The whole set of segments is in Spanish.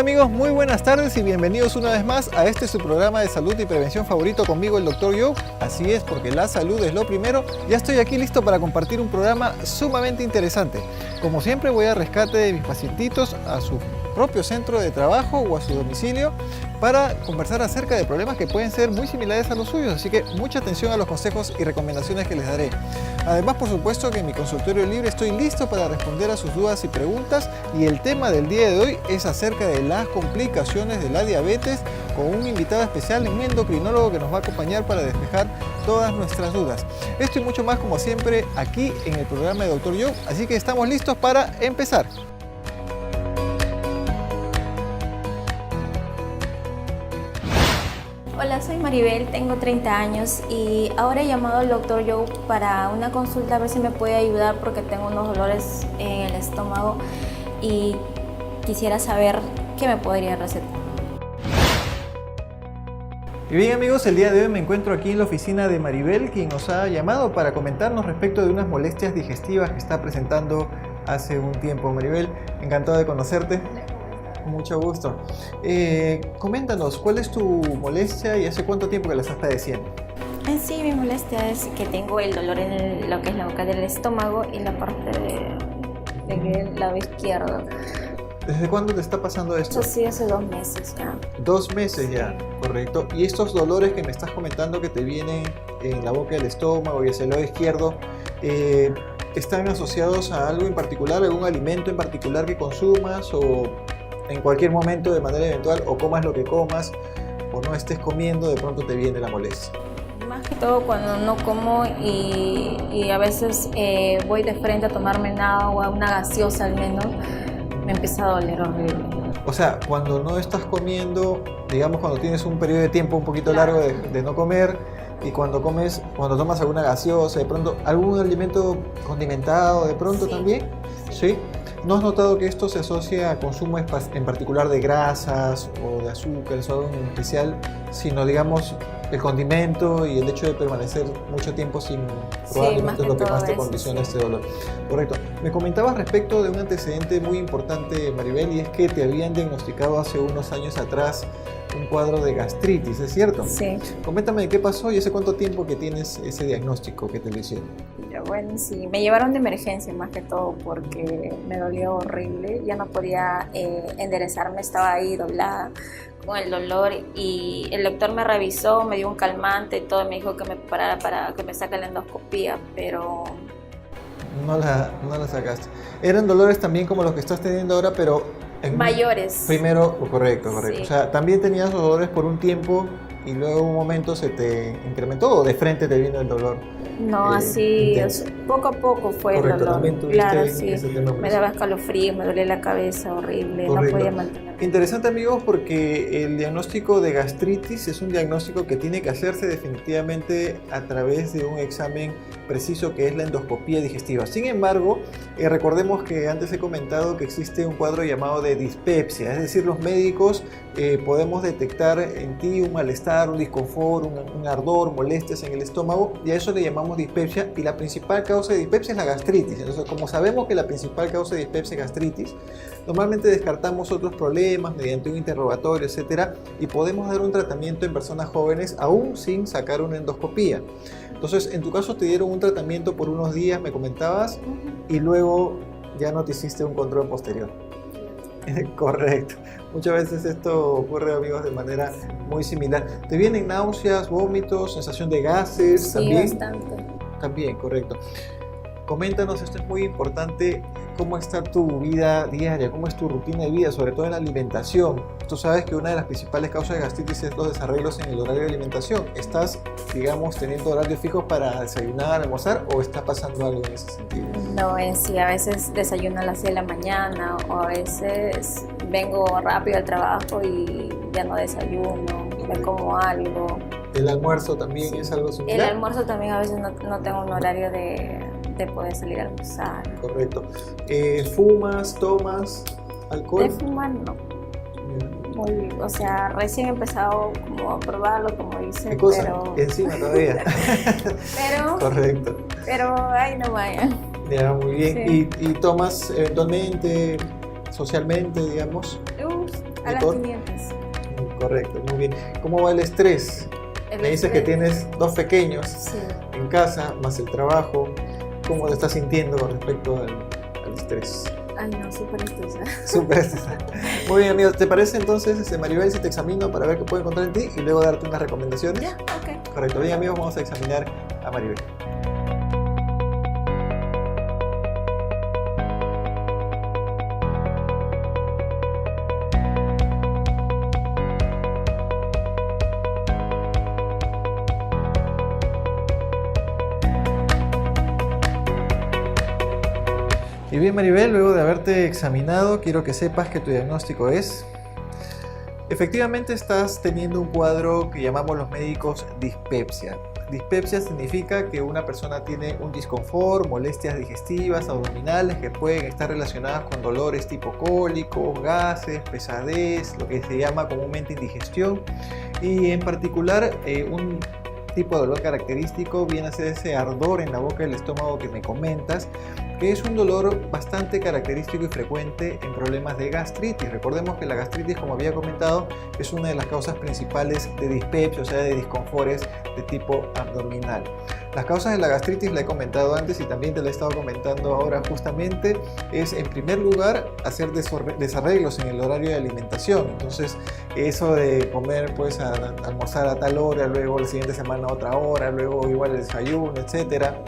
amigos, muy buenas tardes y bienvenidos una vez más a este su programa de salud y prevención favorito conmigo, el Dr. Joe. Así es, porque la salud es lo primero. Ya estoy aquí listo para compartir un programa sumamente interesante. Como siempre voy a rescate de mis pacientitos a su propio centro de trabajo o a su domicilio para conversar acerca de problemas que pueden ser muy similares a los suyos, así que mucha atención a los consejos y recomendaciones que les daré. Además, por supuesto que en mi consultorio libre estoy listo para responder a sus dudas y preguntas, y el tema del día de hoy es acerca de las complicaciones de la diabetes, con un invitado especial, un endocrinólogo que nos va a acompañar para despejar todas nuestras dudas. Esto y mucho más, como siempre, aquí en el programa de Dr. Joe, así que estamos listos para empezar. Hola, soy Maribel, tengo 30 años y ahora he llamado al Dr. Joe para una consulta a ver si me puede ayudar porque tengo unos dolores en el estómago y quisiera saber qué me podría recetar. Y bien amigos, el día de hoy me encuentro aquí en la oficina de Maribel, quien nos ha llamado para comentarnos respecto de unas molestias digestivas que está presentando hace un tiempo. Maribel, encantado de conocerte. Mucho gusto. Coméntanos, ¿cuál es tu molestia y hace cuánto tiempo que la estás padeciendo? En sí, mi molestia es que tengo el dolor en lo que es la boca del estómago y la parte del lado izquierdo. ¿Desde cuándo te está pasando esto? Esto sí, hace 2 meses ya. 2 meses ya, correcto. ¿Y estos dolores que me estás comentando que te vienen en la boca del estómago y hacia el lado izquierdo, están asociados a algo en particular, algún alimento en particular que consumas o en cualquier momento de manera eventual, o comas lo que comas o no estés comiendo, de pronto te viene la molestia? Más que todo cuando no como y a veces voy de frente a tomarme agua, una gaseosa al menos, me empieza a doler horrible. O sea, cuando no estás comiendo, digamos cuando tienes un periodo de tiempo un poquito largo de no comer, y cuando comes, cuando tomas alguna gaseosa, de pronto algún alimento condimentado, de pronto también, ¿sí? ¿No has notado que esto se asocia a consumo en particular de grasas o de azúcares o algo en especial, sino digamos el condimento y el hecho de permanecer mucho tiempo sin probablemente lo que más te condiciona este dolor? Correcto. Me comentabas respecto de un antecedente muy importante, Maribel, y es que te habían diagnosticado hace unos años atrás un cuadro de gastritis, ¿es cierto? Sí. Coméntame qué pasó y hace cuánto tiempo que tienes ese diagnóstico que te lo hicieron. Bueno, sí, me llevaron de emergencia más que todo porque me dolió horrible, ya no podía enderezarme, estaba ahí doblada con el dolor y el doctor me revisó, me dio un calmante y todo, me dijo que me parara para que me saque la endoscopía, pero... No la sacaste. Eran dolores también como los que estás teniendo ahora, pero... mayores. Primero, correcto. Sí. O sea, también tenías los dolores por un tiempo y luego en un momento se te incrementó, o de frente te vino el dolor. No, así, poco a poco fue el dolor. También tuviste claro, sí. ese tema. Me daba escalofrío, me dolía la cabeza horrible, Correcto. No podía mantener. Interesante amigos, porque el diagnóstico de gastritis es un diagnóstico que tiene que hacerse definitivamente a través de un examen preciso que es la endoscopía digestiva. Sin embargo, recordemos que antes he comentado que existe un cuadro llamado de dispepsia, es decir, los médicos podemos detectar en ti un malestar, un disconfort, un ardor, molestias en el estómago, y a eso le llamamos dispepsia, y la principal causa de dispepsia es la gastritis. Entonces, como sabemos que la principal causa de dispepsia es gastritis, normalmente descartamos otros problemas mediante un interrogatorio, etcétera, y podemos dar un tratamiento en personas jóvenes aún sin sacar una endoscopía. Entonces, en tu caso te dieron un tratamiento por unos días, me comentabas, y luego ya no te hiciste un control posterior. Correcto. Muchas veces esto ocurre, amigos, de manera muy similar. ¿Te vienen náuseas, vómitos, sensación de gases? Sí, también. bastante. También, correcto. Coméntanos, esto es muy importante, cómo está tu vida diaria, cómo es tu rutina de vida, sobre todo en la alimentación. Tú sabes que una de las principales causas de gastritis es los desarreglos en el horario de alimentación. ¿Estás, digamos, teniendo horarios fijos para desayunar, almorzar, o está pasando algo en ese sentido? No, en sí, a veces desayuno a las 6 de la mañana o a veces vengo rápido al trabajo y ya no desayuno, me como algo. ¿El almuerzo también es algo similar? El almuerzo también a veces no tengo un horario de poder salir a almorzar. Correcto. ¿Fumas, tomas alcohol? De fumar no. O sea, recién he empezado como a probarlo, como dicen. ¿Qué cosa? Pero... Encima todavía. Correcto. Pero ahí no vaya. Ya, muy bien. Sí. ¿Y tomas eventualmente, socialmente, digamos? A las 500. Correcto, muy bien. ¿Cómo va el estrés? Me dices que tienes 2 pequeños en casa, más el trabajo. ¿Cómo lo estás sintiendo con respecto al estrés? Ay, no, súper estresada. Súper estresada. Muy bien, amigos. ¿Te parece entonces, Maribel, si te examino para ver qué puedo encontrar en ti y luego darte unas recomendaciones? Ya, ok. Correcto. Bien, amigos, vamos a examinar a Maribel. Y bien, Maribel, luego de haberte examinado, quiero que sepas que tu diagnóstico es: efectivamente estás teniendo un cuadro que llamamos los médicos dispepsia. Dispepsia significa que una persona tiene un disconfort, molestias digestivas, abdominales que pueden estar relacionadas con dolores tipo cólicos, gases, pesadez, lo que se llama comúnmente indigestión, y en particular un tipo de dolor característico viene a ser ese ardor en la boca del estómago que me comentas, que es un dolor bastante característico y frecuente en problemas de gastritis. Recordemos que la gastritis, como había comentado, es una de las causas principales de dispepsia, o sea, de disconfortes de tipo abdominal. Las causas de la gastritis la he comentado antes y también te la he estado comentando ahora justamente. Es, en primer lugar, hacer desarreglos en el horario de alimentación. Entonces, eso de comer, pues, almorzar a tal hora, luego la siguiente semana a otra hora, luego igual el desayuno, etcétera.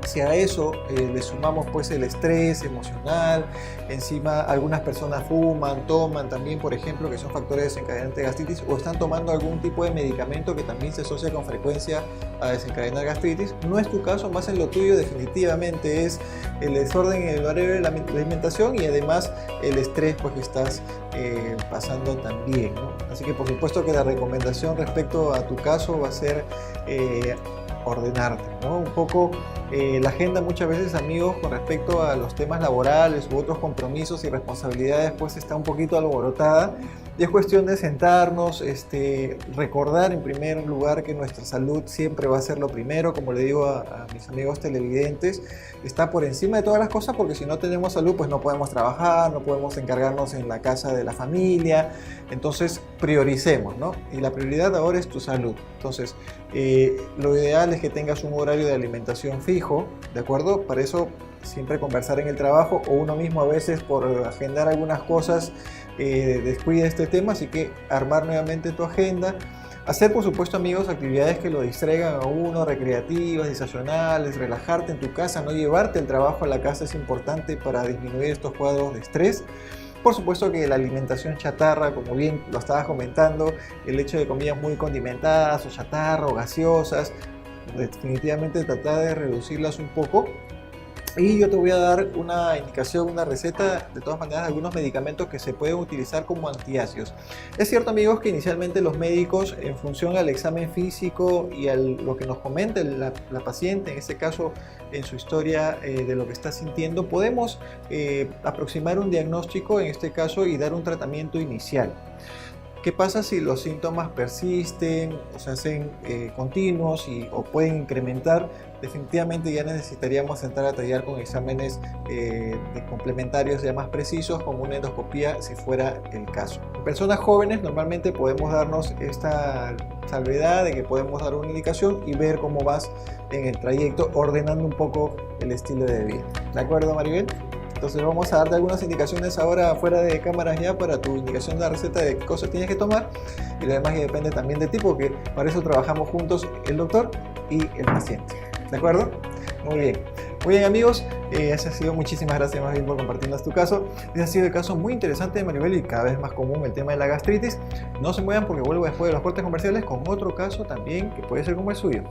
Si a eso le sumamos pues el estrés emocional, encima algunas personas fuman, toman también, por ejemplo, que son factores desencadenantes de gastritis, o están tomando algún tipo de medicamento que también se asocia con frecuencia a desencadenar gastritis. No es tu caso, más en lo tuyo definitivamente es el desorden en el horario de la alimentación y además el estrés pues que estás pasando también, ¿no? Así que por supuesto que la recomendación respecto a tu caso va a ser ordenarte, ¿no? Un poco la agenda muchas veces, amigos, con respecto a los temas laborales u otros compromisos y responsabilidades, pues está un poquito alborotada y es cuestión de sentarnos, recordar en primer lugar que nuestra salud siempre va a ser lo primero, como le digo a mis amigos televidentes, está por encima de todas las cosas, porque si no tenemos salud pues no podemos trabajar, no podemos encargarnos en la casa de la familia, entonces prioricemos, ¿no? Y la prioridad ahora es tu salud. Entonces lo ideal es que tengas un horario de alimentación fijo, ¿de acuerdo? Para eso siempre conversar en el trabajo o uno mismo a veces por agendar algunas cosas descuida este tema, así que armar nuevamente tu agenda, hacer por supuesto, amigos, actividades que lo distraigan a uno, recreativas, sensacionales, relajarte en tu casa, no llevarte el trabajo a la casa es importante para disminuir estos cuadros de estrés. Por supuesto que la alimentación chatarra, como bien lo estabas comentando, el hecho de comidas muy condimentadas o chatarra o gaseosas, definitivamente tratar de reducirlas un poco. Y yo te voy a dar una indicación, una receta, de todas maneras, de algunos medicamentos que se pueden utilizar como antiácidos. Es cierto, amigos, que inicialmente los médicos, en función al examen físico y a lo que nos comente la paciente, en este caso en su historia de lo que está sintiendo, podemos aproximar un diagnóstico, en este caso, y dar un tratamiento inicial. ¿Qué pasa si los síntomas persisten o se hacen continuos o pueden incrementar? Definitivamente ya necesitaríamos entrar a tallar con exámenes complementarios ya más precisos, como una endoscopía si fuera el caso. En personas jóvenes normalmente podemos darnos esta salvedad de que podemos dar una indicación y ver cómo vas en el trayecto, ordenando un poco el estilo de vida. ¿De acuerdo, Maribel? Entonces vamos a darte algunas indicaciones ahora fuera de cámaras ya para tu indicación de la receta de qué cosas tienes que tomar, y lo demás ya depende también de ti, porque para eso trabajamos juntos el doctor y el paciente. ¿De acuerdo? Muy bien. Muy bien, amigos, ese ha sido, muchísimas gracias más bien por compartirnos tu caso. Ese ha sido el caso muy interesante de Maribel y cada vez más común el tema de la gastritis. No se muevan porque vuelvo después de los cortes comerciales con otro caso también que puede ser como el suyo.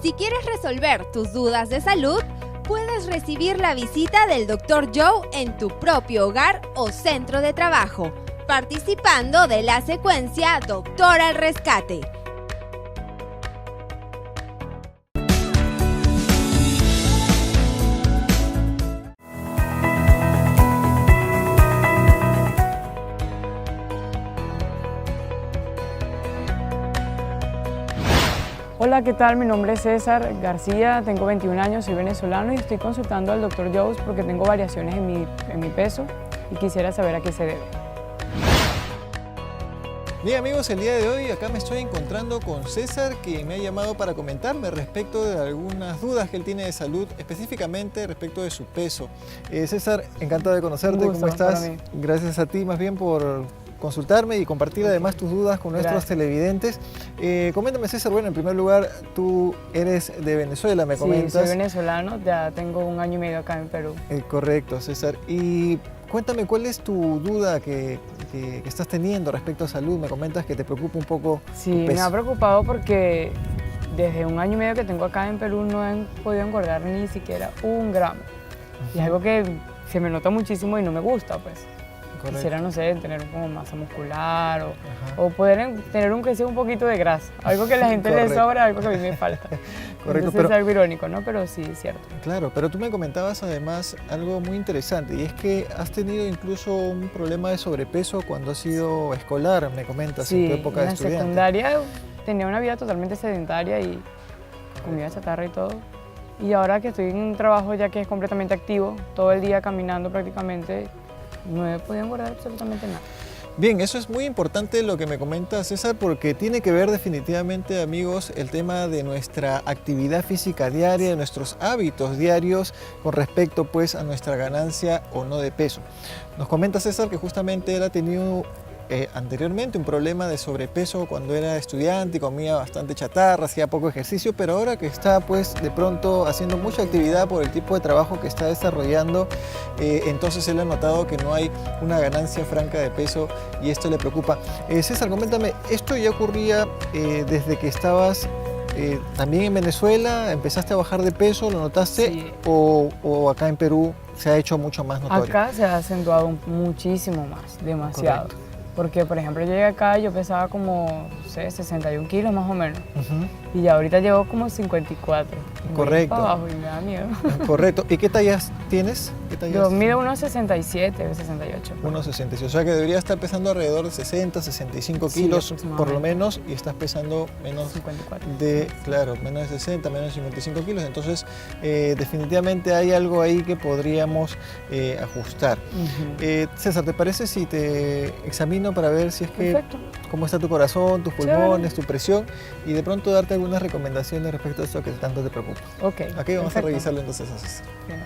Si quieres resolver tus dudas de salud, puedes recibir la visita del Dr. Joe en tu propio hogar o centro de trabajo, participando de la secuencia Doctor al Rescate. Hola, ¿qué tal? Mi nombre es César García, tengo 21 años, soy venezolano y estoy consultando al Dr. Joe porque tengo variaciones en mi peso y quisiera saber a qué se debe. Bien amigos, el día de hoy acá me estoy encontrando con César, que me ha llamado para comentarme respecto de algunas dudas que él tiene de salud, específicamente respecto de su peso. César, encantado de conocerte, Un gusto ¿cómo estás? para mí. Gracias a ti más bien por consultarme y compartir además tus dudas con nuestros Gracias. televidentes. Coméntame César, bueno, en primer lugar, tú eres de Venezuela, me comentas. Sí, soy venezolano, ya tengo 1 año y medio acá en Perú. Correcto, César. Y cuéntame, ¿cuál es tu duda que estás teniendo respecto a salud? Me comentas que te preocupa un poco Sí, tu me peso. ha preocupado porque desde 1 año y medio que tengo acá en Perú no he podido engordar ni siquiera 1 gramo. Y es algo que se me nota muchísimo y no me gusta, pues. Correcto. Quisiera, no sé, tener como masa muscular Ajá. o poder tener aunque sea un poquito de grasa. Algo que a la gente le Correcto. sobra, algo que a mí me falta. Correcto, Entonces pero- es algo irónico, ¿no? Pero sí, es cierto. Claro, pero tú me comentabas además algo muy interesante y es que has tenido incluso un problema de sobrepeso cuando has sido escolar, me comentas, en Sí, tu época en de la estudiante. secundaria tenía una vida totalmente sedentaria y comida chatarra y todo. Y ahora que estoy en un trabajo ya que es completamente activo, todo el día caminando prácticamente, no he podido engordar absolutamente nada. Bien, eso es muy importante lo que me comenta César, porque tiene que ver definitivamente, amigos, el tema de nuestra actividad física diaria, de nuestros hábitos diarios con respecto pues a nuestra ganancia o no de peso. Nos comenta César que justamente él ha tenido anteriormente un problema de sobrepeso cuando era estudiante y comía bastante chatarra, hacía poco ejercicio, pero ahora que está pues de pronto haciendo mucha actividad por el tipo de trabajo que está desarrollando, entonces él ha notado que no hay una ganancia franca de peso y esto le preocupa. César, coméntame, ¿esto ya ocurría desde que estabas también en Venezuela? ¿Empezaste a bajar de peso? ¿Lo notaste? Sí. ¿O acá en Perú se ha hecho mucho más notorio? Acá se ha acentuado muchísimo más, demasiado. Correcto. Porque, por ejemplo, yo llegué acá, yo pesaba como, no sé, 61 kilos más o menos. Ujú. Y ahorita llevo como 54. Y voy Correcto. para abajo y me da miedo. Correcto. ¿Y qué tallas tienes? ¿Qué tallas? Yo mido 1,67, 68. 1,66. O sea que debería estar pesando alrededor de 60, 65 Sí, kilos por aproximadamente. lo menos y estás pesando menos 54. de, claro, menos de 60, menos de 55 kilos. Entonces, definitivamente hay algo ahí que podríamos ajustar. Ujú. César, ¿te parece si te examino para ver si es que Perfecto. cómo está tu corazón, tus Chévere. pulmones, tu presión y de pronto darte algunas recomendaciones respecto a esto que tanto te preocupa? Ok. Aquí vamos perfecto. a revisarlo entonces a César. Bien.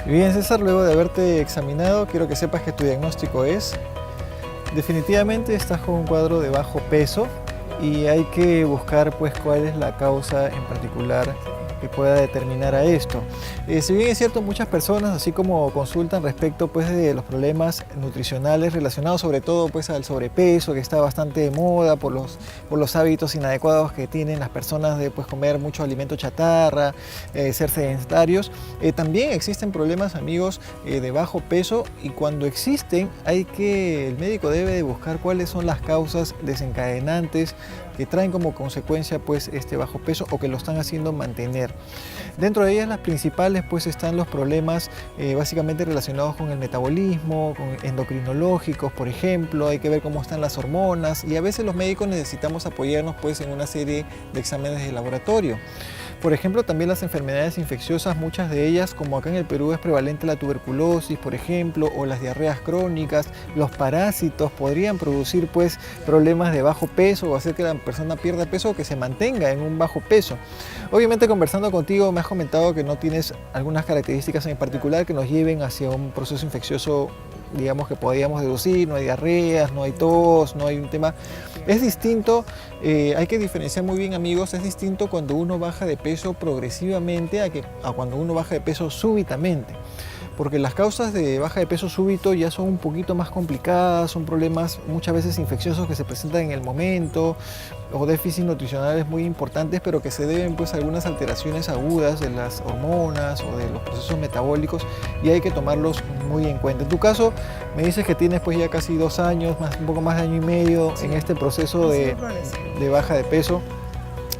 Bien, César, luego de haberte examinado, quiero que sepas que tu diagnóstico es: definitivamente estás con un cuadro de bajo peso y hay que buscar pues cuál es la causa en particular que pueda determinar a esto. Si bien es cierto, muchas personas así como consultan respecto pues de los problemas nutricionales relacionados sobre todo pues al sobrepeso, que está bastante de moda por los hábitos inadecuados que tienen las personas de pues comer mucho alimento chatarra, ser sedentarios. También existen problemas, amigos, de bajo peso, y cuando existen el médico debe de buscar cuáles son las causas desencadenantes que traen como consecuencia pues este bajo peso o que lo están haciendo mantener. Dentro de ellas las principales pues están los problemas básicamente relacionados con el metabolismo, con endocrinológicos, por ejemplo. Hay que ver cómo están las hormonas y a veces los médicos necesitamos apoyarnos pues en una serie de exámenes de laboratorio. Por ejemplo, también las enfermedades infecciosas, muchas de ellas, como acá en el Perú es prevalente la tuberculosis, por ejemplo, o las diarreas crónicas, los parásitos podrían producir pues problemas de bajo peso o hacer que la persona pierda peso o que se mantenga en un bajo peso. Obviamente, conversando contigo me has comentado que no tienes algunas características en particular que nos lleven hacia un proceso infeccioso, digamos, que podríamos deducir. No hay diarreas, no hay tos, no hay un tema. Es distinto, hay que diferenciar muy bien, amigos, es distinto cuando uno baja de peso progresivamente a cuando uno baja de peso súbitamente. Porque las causas de baja de peso súbito ya son un poquito más complicadas, son problemas muchas veces infecciosos que se presentan en el momento, o déficits nutricionales muy importantes, pero que se deben pues a algunas alteraciones agudas de las hormonas o de los procesos metabólicos, y hay que tomarlos muy en cuenta. En tu caso me dices que tienes pues ya casi 2 años, un poco más de 1 año y medio en este proceso de baja de peso.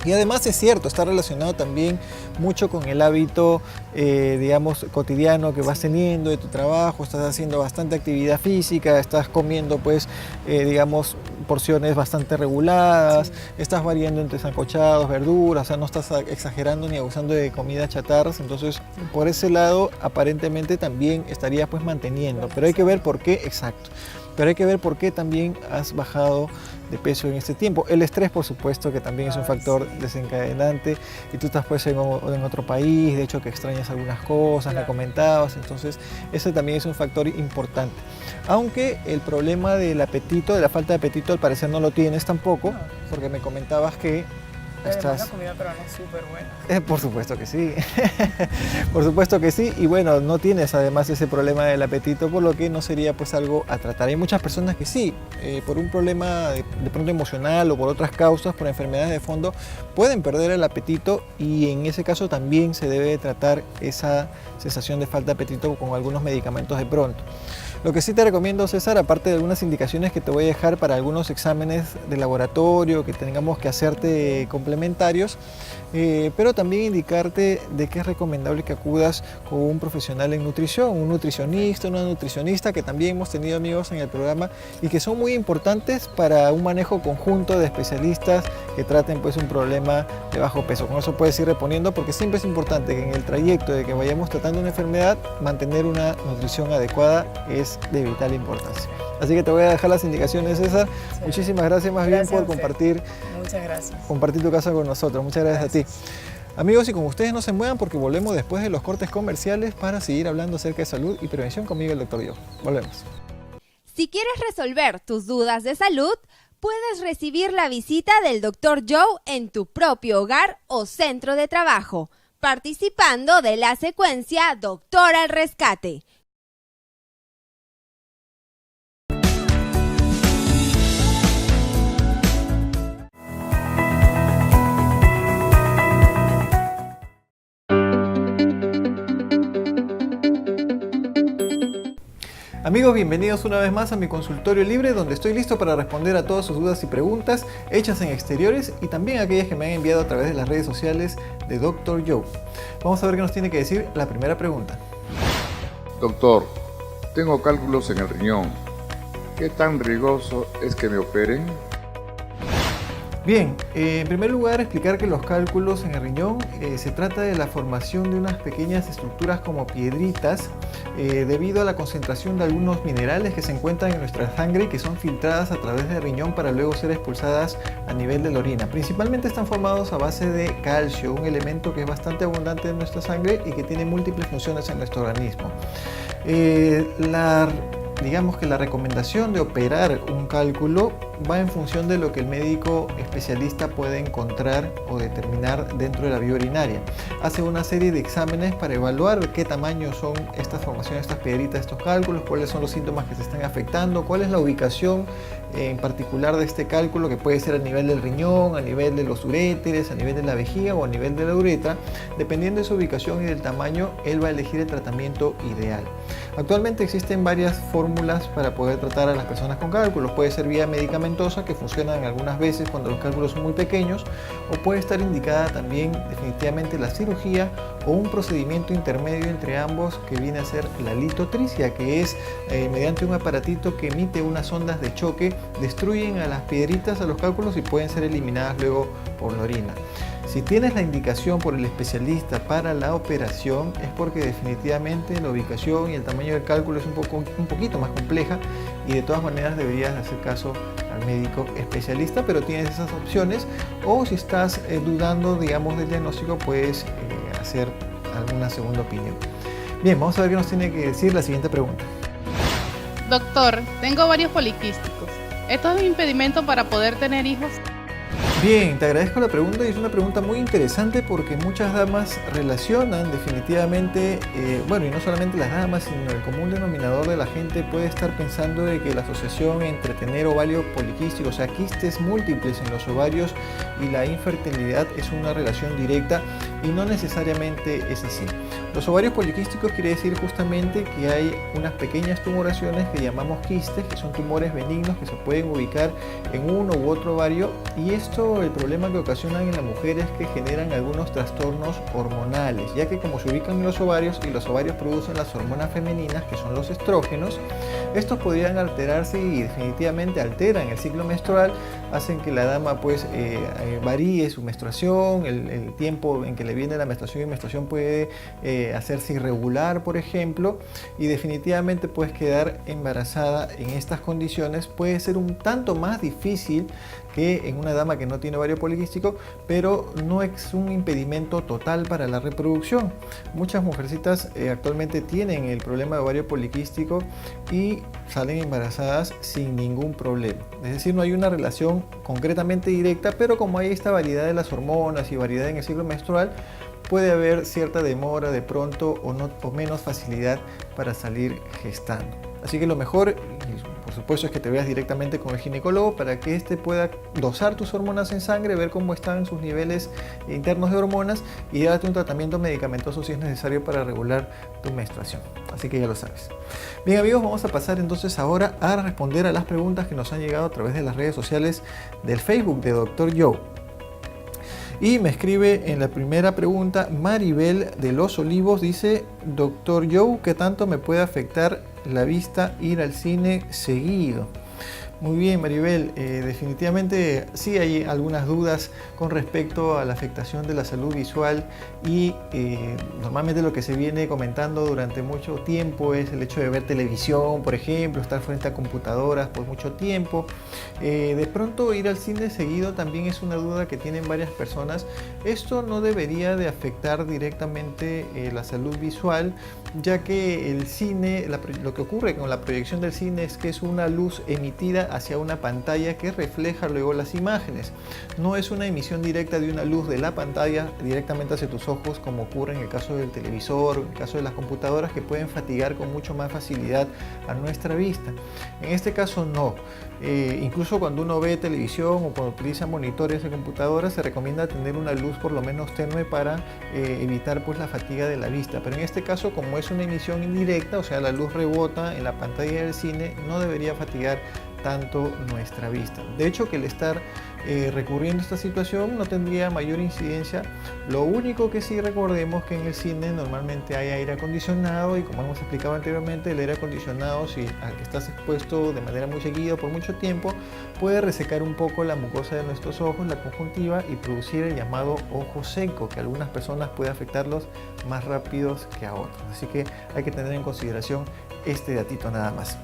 Y además es cierto, está relacionado también mucho con el hábito, digamos, cotidiano que vas teniendo de tu trabajo. Estás haciendo bastante actividad física, estás comiendo, pues, digamos, porciones bastante reguladas, estás variando entre sancochados, verduras, o sea, no estás exagerando ni abusando de comidas chatarras. Entonces, por ese lado, aparentemente también estarías, pues, manteniendo. Pero hay que ver por qué, exacto. Pero hay que ver por qué también has bajado de peso en este tiempo. El estrés, por supuesto, que también es un factor desencadenante, y tú estás, pues, en otro país, de hecho que extrañas algunas cosas, me comentabas, entonces ese también es un factor importante. Aunque el problema del apetito, de la falta de apetito, al parecer no lo tienes tampoco, porque me comentabas que La comida peruana es súper buena. Por supuesto que sí, por supuesto que sí, y bueno, no tienes además ese problema del apetito, por lo que no sería, pues, algo a tratar. Hay muchas personas que sí, por un problema de pronto emocional o por otras causas, por enfermedades de fondo, pueden perder el apetito, y en ese caso también se debe tratar esa sensación de falta de apetito con algunos medicamentos de pronto. Lo que sí te recomiendo, César, aparte de algunas indicaciones que te voy a dejar para algunos exámenes de laboratorio que tengamos que hacerte complementarios, pero también indicarte de que es recomendable que acudas con un profesional en nutrición, un nutricionista, una nutricionista, que también hemos tenido amigos en el programa y que son muy importantes para un manejo conjunto de especialistas que traten, pues, un problema de bajo peso. Con eso puedes ir reponiendo, porque siempre es importante que en el trayecto de que vayamos tratando una enfermedad, mantener una nutrición adecuada es de vital importancia. Así que te voy a dejar las indicaciones, César. Sí. Muchísimas gracias más bien por compartir. Muchas gracias. Compartir tu caso con nosotros. Muchas gracias a ti. Amigos, y como ustedes no se muevan, porque volvemos después de los cortes comerciales para seguir hablando acerca de salud y prevención conmigo, el Dr. Joe. Volvemos. Si quieres resolver tus dudas de salud, puedes recibir la visita del Dr. Joe en tu propio hogar o centro de trabajo, participando de la secuencia Doctor al Rescate. Amigos, bienvenidos una vez más a mi consultorio libre, donde estoy listo para responder a todas sus dudas y preguntas hechas en exteriores, y también aquellas que me han enviado a través de las redes sociales de Dr. Joe. Vamos a ver qué nos tiene que decir la primera pregunta. Doctor, tengo cálculos en el riñón. ¿Qué tan riesgoso es que me operen? Bien, en primer lugar, explicar que los cálculos en el riñón se trata de la formación de unas pequeñas estructuras como piedritas debido a la concentración de algunos minerales que se encuentran en nuestra sangre y que son filtradas a través del riñón para luego ser expulsadas a nivel de la orina. Principalmente están formados a base de calcio, un elemento que es bastante abundante en nuestra sangre y que tiene múltiples funciones en nuestro organismo. Digamos que la recomendación de operar un cálculo va en función de lo que el médico especialista puede encontrar o determinar dentro de la vía urinaria. Hace una serie de exámenes para evaluar qué tamaño son estas formaciones, estas piedritas, estos cálculos, cuáles son los síntomas que se están afectando, cuál es la ubicación en particular de este cálculo, que puede ser a nivel del riñón, a nivel de los uréteres, a nivel de la vejiga o a nivel de la uretra. Dependiendo de su ubicación y del tamaño, él va a elegir el tratamiento ideal. Actualmente existen varias fórmulas para poder tratar a las personas con cálculos. Puede ser vía medicamentosa, que funcionan algunas veces cuando los cálculos son muy pequeños, o puede estar indicada también definitivamente la cirugía o un procedimiento intermedio entre ambos, que viene a ser la litotricia, que es mediante un aparatito que emite unas ondas de choque, destruyen a las piedritas, a los cálculos, y pueden ser eliminadas luego por la orina. Si tienes la indicación por el especialista para la operación, es porque definitivamente la ubicación y el tamaño del cálculo es un poquito más compleja, y de todas maneras deberías hacer caso al médico especialista, pero tienes esas opciones. O si estás dudando, digamos, del diagnóstico, puedes hacer alguna segunda opinión. Bien, vamos a ver qué nos tiene que decir la siguiente pregunta. Doctor, tengo varios poliquísticos. ¿Esto es un impedimento para poder tener hijos? Bien, te agradezco la pregunta, y es una pregunta muy interesante porque muchas damas relacionan definitivamente, bueno, y no solamente las damas, sino el común denominador de la gente puede estar pensando de que la asociación entre tener ovario poliquístico, o sea, quistes múltiples en los ovarios, y la infertilidad es una relación directa, y no necesariamente es así. Los ovarios poliquísticos quiere decir justamente que hay unas pequeñas tumoraciones que llamamos quistes, que son tumores benignos que se pueden ubicar en uno u otro ovario, y esto, el problema que ocasionan en la mujer es que generan algunos trastornos hormonales, ya que como se ubican en los ovarios y los ovarios producen las hormonas femeninas, que son los estrógenos, estos podrían alterarse y definitivamente alteran el ciclo menstrual, hacen que la dama pues varíe su menstruación, el tiempo en que le viene la menstruación y menstruación puede hacerse irregular, por ejemplo, y definitivamente puedes quedar embarazada en estas condiciones. Puede ser un tanto más difícil que en una dama que no tiene ovario poliquístico, pero no es un impedimento total para la reproducción. Muchas mujercitas actualmente tienen el problema de ovario poliquístico y salen embarazadas sin ningún problema. Es decir, no hay una relación concretamente directa, pero como hay esta variedad de las hormonas y variedad en el ciclo menstrual, puede haber cierta demora de pronto o menos facilidad para salir gestando. Así que lo mejor, por supuesto, es que te veas directamente con el ginecólogo para que éste pueda dosar tus hormonas en sangre, ver cómo están sus niveles internos de hormonas y darte un tratamiento medicamentoso si es necesario para regular tu menstruación. Así que ya lo sabes. Bien, amigos, vamos a pasar entonces ahora a responder a las preguntas que nos han llegado a través de las redes sociales del Facebook de Dr. Joe. Y me escribe en la primera pregunta Maribel de Los Olivos, dice: Dr. Joe, ¿qué tanto me puede afectar la vista ir al cine seguido? Muy bien, Maribel, definitivamente sí hay algunas dudas con respecto a la afectación de la salud visual y normalmente lo que se viene comentando durante mucho tiempo es el hecho de ver televisión, por ejemplo, estar frente a computadoras por mucho tiempo. De pronto ir al cine seguido también es una duda que tienen varias personas. Esto no debería de afectar directamente la salud visual, ya que el cine, lo que ocurre con la proyección del cine es que es una luz emitida hacia una pantalla que refleja luego las imágenes. No es una emisión directa de una luz de la pantalla directamente hacia tus ojos, como ocurre en el caso del televisor, en el caso de las computadoras, que pueden fatigar con mucho más facilidad a nuestra vista. En este caso no. Incluso cuando uno ve televisión o cuando utiliza monitores de computadora, se recomienda tener una luz por lo menos tenue para evitar pues la fatiga de la vista. Pero en este caso, como es una emisión indirecta, o sea, la luz rebota en la pantalla del cine, no debería fatigar tanto nuestra vista. De hecho, que el estar recurriendo a esta situación no tendría mayor incidencia. Lo único que sí recordemos que en el cine normalmente hay aire acondicionado y, como hemos explicado anteriormente, el aire acondicionado, si al que estás expuesto de manera muy seguida por mucho tiempo, puede resecar un poco la mucosa de nuestros ojos, la conjuntiva, y producir el llamado ojo seco, que a algunas personas puede afectarlos más rápidos que a otros. Así que hay que tener en consideración este datito nada más.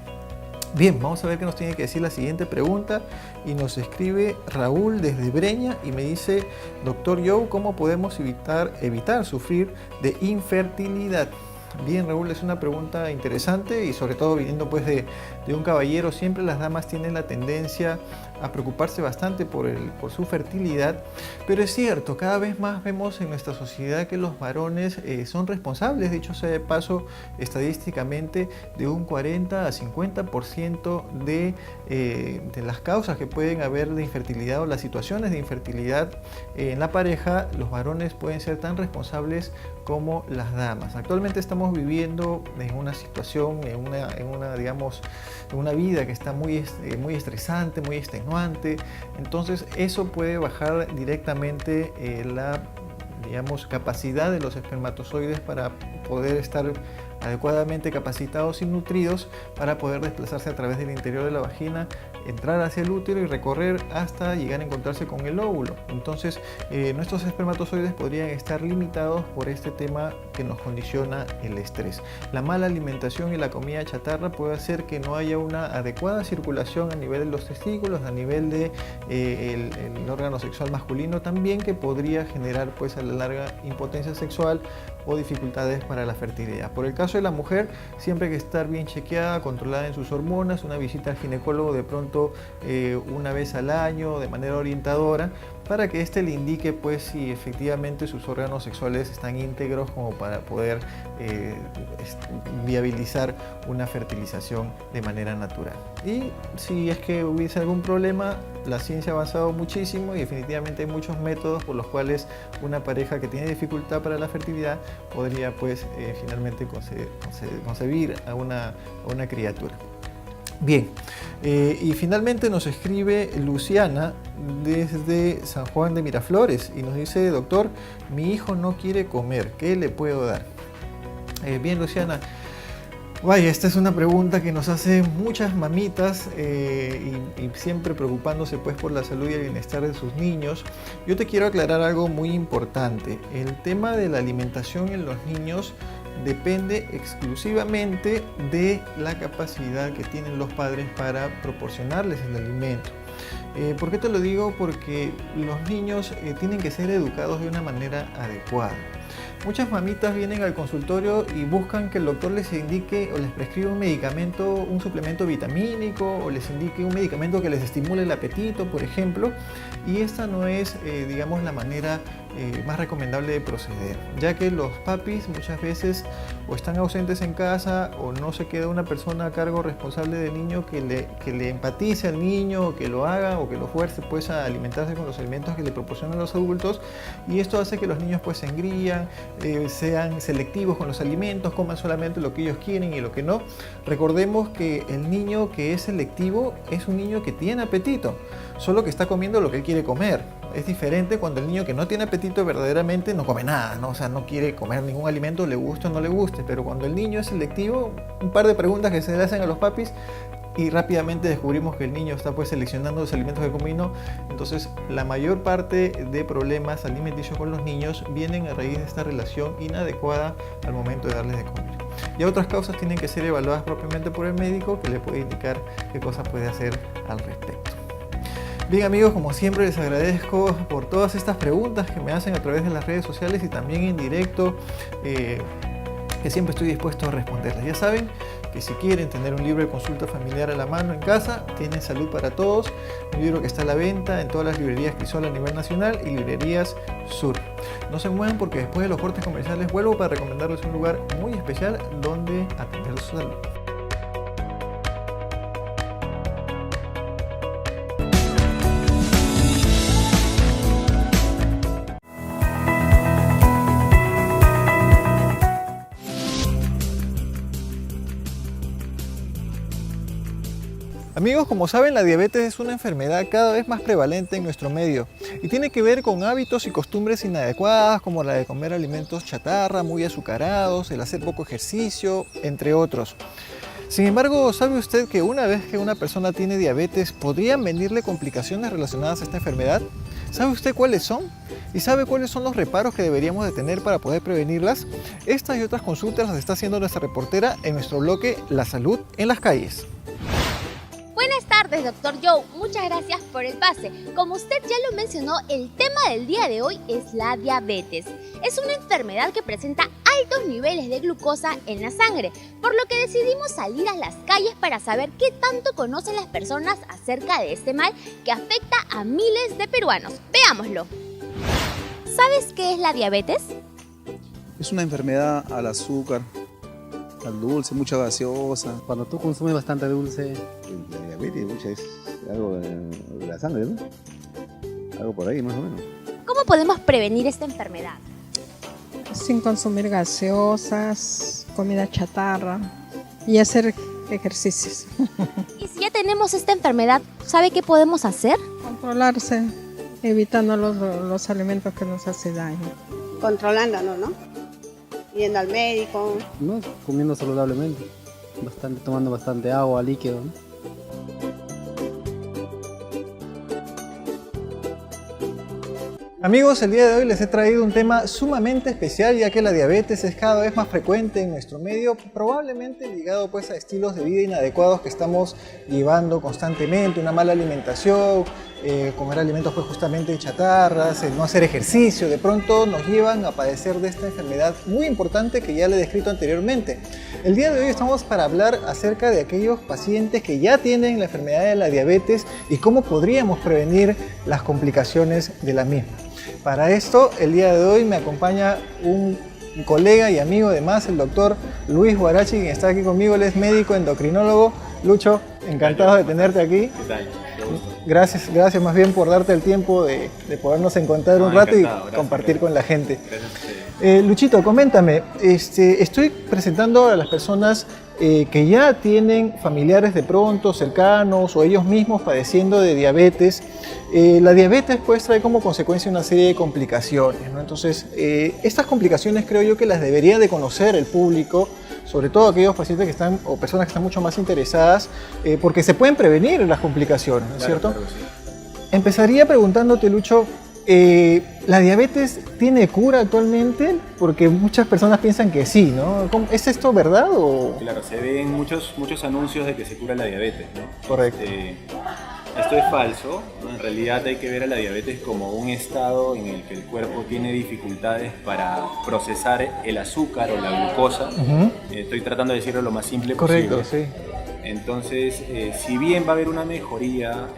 Bien, vamos a ver qué nos tiene que decir la siguiente pregunta, y nos escribe Raúl desde Breña y me dice: Dr. Joe, ¿cómo podemos evitar sufrir de infertilidad? Bien, Raúl, es una pregunta interesante y sobre todo viniendo pues de un caballero. Siempre las damas tienen la tendencia a preocuparse bastante por su fertilidad, pero es cierto, cada vez más vemos en nuestra sociedad que los varones son responsables, dicho sea de paso, estadísticamente de un 40 a 50% de las causas que pueden haber de infertilidad o las situaciones de infertilidad en la pareja. Los varones pueden ser tan responsables como las damas. Actualmente estamos viviendo en una situación, en una vida que está muy estresante, muy extenuante. Entonces eso puede bajar directamente la capacidad de los espermatozoides para poder estar adecuadamente capacitados y nutridos para poder desplazarse a través del interior de la vagina, entrar hacia el útero y recorrer hasta llegar a encontrarse con el óvulo. Entonces nuestros espermatozoides podrían estar limitados por este tema que nos condiciona el estrés. La mala alimentación y la comida chatarra puede hacer que no haya una adecuada circulación a nivel de los testículos, a nivel de el órgano sexual masculino también, que podría generar pues a la larga impotencia sexual o dificultades para la fertilidad. Por el caso de la mujer, siempre hay que estar bien chequeada, controlada en sus hormonas. Una visita al ginecólogo de pronto seguimiento una vez al año de manera orientadora, para que éste le indique pues si efectivamente sus órganos sexuales están íntegros como para poder viabilizar una fertilización de manera natural. Y si es que hubiese algún problema, la ciencia ha avanzado muchísimo y definitivamente hay muchos métodos por los cuales una pareja que tiene dificultad para la fertilidad podría pues finalmente concebir a una criatura. Bien, y finalmente nos escribe Luciana desde San Juan de Miraflores y nos dice: doctor, mi hijo no quiere comer, ¿qué le puedo dar? Bien, Luciana, vaya, esta es una pregunta que nos hacen muchas mamitas y siempre preocupándose pues por la salud y el bienestar de sus niños. Yo te quiero aclarar algo muy importante. El tema de la alimentación en los niños depende exclusivamente de la capacidad que tienen los padres para proporcionarles el alimento. ¿Por qué te lo digo? Porque los niños tienen que ser educados de una manera adecuada. Muchas mamitas vienen al consultorio y buscan que el doctor les indique o les prescriba un medicamento, un suplemento vitamínico, o les indique un medicamento que les estimule el apetito, por ejemplo, y esta no es, digamos, la manera más recomendable de proceder, ya que los papis muchas veces o están ausentes en casa o no se queda una persona a cargo responsable del niño que le empatice al niño, o que lo haga o que lo fuerce pues a alimentarse con los alimentos que le proporcionan los adultos, y esto hace que los niños pues se engrían, sean selectivos con los alimentos, coman solamente lo que ellos quieren y lo que no. Recordemos que el niño que es selectivo es un niño que tiene apetito, solo que está comiendo lo que él quiere comer. Es diferente cuando el niño que no tiene apetito verdaderamente no come nada, ¿no? O sea, no quiere comer ningún alimento, le guste o no le guste. Pero cuando el niño es selectivo, un par de preguntas que se le hacen a los papis y rápidamente descubrimos que el niño está pues seleccionando los alimentos que come y no. Entonces, la mayor parte de problemas alimenticios con los niños vienen a raíz de esta relación inadecuada al momento de darles de comer. Y otras causas tienen que ser evaluadas propiamente por el médico, que le puede indicar qué cosas puede hacer al respecto. Bien, amigos, como siempre les agradezco por todas estas preguntas que me hacen a través de las redes sociales y también en directo, que siempre estoy dispuesto a responderles. Ya saben que si quieren tener un libro de consulta familiar a la mano en casa, tienen Salud para Todos, un libro que está a la venta en todas las librerías Crisol a nivel nacional y librerías Sur. No se muevan porque después de los cortes comerciales vuelvo para recomendarles un lugar muy especial donde atender su salud. Amigos, como saben, la diabetes es una enfermedad cada vez más prevalente en nuestro medio y tiene que ver con hábitos y costumbres inadecuadas como la de comer alimentos chatarra, muy azucarados, el hacer poco ejercicio, entre otros. Sin embargo, ¿sabe usted que una vez que una persona tiene diabetes podrían venirle complicaciones relacionadas a esta enfermedad? ¿Sabe usted cuáles son? ¿Y sabe cuáles son los reparos que deberíamos de tener para poder prevenirlas? Estas y otras consultas las está haciendo nuestra reportera en nuestro bloque La Salud en las Calles. Buenas tardes, doctor Joe. Muchas gracias por el pase. Como usted ya lo mencionó, el tema del día de hoy es la diabetes. Es una enfermedad que presenta altos niveles de glucosa en la sangre, por lo que decidimos salir a las calles para saber qué tanto conocen las personas acerca de este mal que afecta a miles de peruanos. Veámoslo. ¿Sabes qué es la diabetes? Es una enfermedad al azúcar, al dulce, mucha gaseosa. Cuando tú consumes bastante dulce. La diabetes es algo de la sangre, ¿no? Algo por ahí más o menos. ¿Cómo podemos prevenir esta enfermedad? Sin consumir gaseosas, comida chatarra y hacer ejercicios. Y si ya tenemos esta enfermedad, ¿sabe qué podemos hacer? Controlarse, evitando los alimentos que nos hacen daño. Controlándonos, ¿no? Yendo al médico. No, comiendo saludablemente, tomando bastante agua, líquido, ¿no? Amigos, el día de hoy les he traído un tema sumamente especial, ya que la diabetes es cada vez más frecuente en nuestro medio, probablemente ligado pues a estilos de vida inadecuados que estamos llevando constantemente, una mala alimentación, comer alimentos pues justamente chatarras, el no hacer ejercicio, de pronto nos llevan a padecer de esta enfermedad muy importante que ya le he descrito anteriormente. El día de hoy estamos para hablar acerca de aquellos pacientes que ya tienen la enfermedad de la diabetes y cómo podríamos prevenir las complicaciones de la misma. Para esto, el día de hoy me acompaña un colega y amigo además, el doctor Luis Huarachi, quien está aquí conmigo. Él es médico endocrinólogo. Lucho, encantado de tenerte aquí. ¿Qué tal? Gracias más bien por darte el tiempo de podernos encontrar un rato y compartir con la gente. Luchito, coméntame, estoy presentando a las personas que ya tienen familiares de pronto, cercanos o ellos mismos padeciendo de diabetes. La diabetes pues trae como consecuencia una serie de complicaciones, ¿no? Entonces, estas complicaciones creo yo que las debería de conocer el público, sobre todo aquellos pacientes que están o personas que están mucho más interesadas, porque se pueden prevenir las complicaciones, ¿no es cierto? Claro, sí. Empezaría preguntándote, Lucho, ¿la diabetes tiene cura actualmente? Porque muchas personas piensan que sí, ¿no? ¿Es esto verdad o...? Claro, se ven muchos anuncios de que se cura la diabetes, ¿no? Correcto. Esto es falso, ¿no? En realidad hay que ver a la diabetes como un estado en el que el cuerpo tiene dificultades para procesar el azúcar o la glucosa. Estoy tratando de decirlo lo más simple posible. Correcto, sí. Entonces, si bien va a haber una mejoría,